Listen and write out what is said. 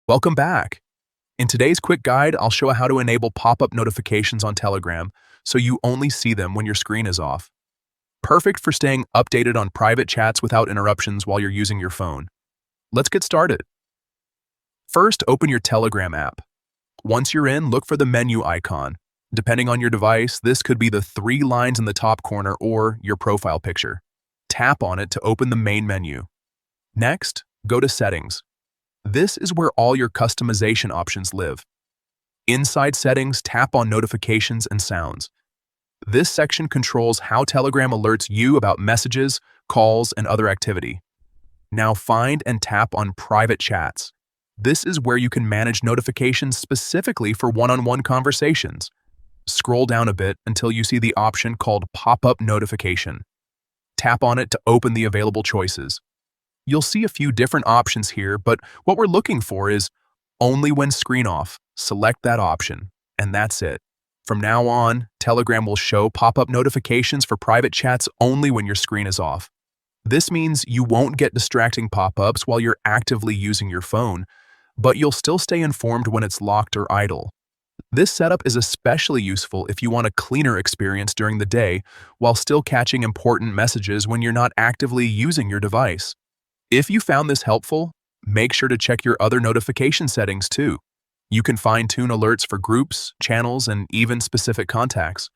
Welcome back. In today's quick guide, I'll show how to enable pop-up notifications on Telegram so you only see them when your screen is off. Perfect for staying updated on private chats without interruptions while you're using your phone. Let's get started. First, open your Telegram app. Once you're in, look for the menu icon. Depending on your device, this could be the 3 lines in the top corner or your profile picture. Tap on it to open the main menu. Next, go to Settings. This is where all your customization options live. Inside Settings, tap on Notifications and Sounds. This section controls how Telegram alerts you about messages, calls, and other activity. Now find and tap on Private Chats. This is where you can manage notifications specifically for one-on-one conversations. Scroll down a bit until you see the option called Pop-up Notification. Tap on it to open the available choices. You'll see a few different options here, but what we're looking for is only when screen off. Select that option, and that's it. From now on, Telegram will show pop-up notifications for private chats only when your screen is off. This means you won't get distracting pop-ups while you're actively using your phone, but you'll still stay informed when it's locked or idle. This setup is especially useful if you want a cleaner experience during the day while still catching important messages when you're not actively using your device. If you found this helpful, make sure to check your other notification settings too. You can fine-tune alerts for groups, channels, and even specific contacts.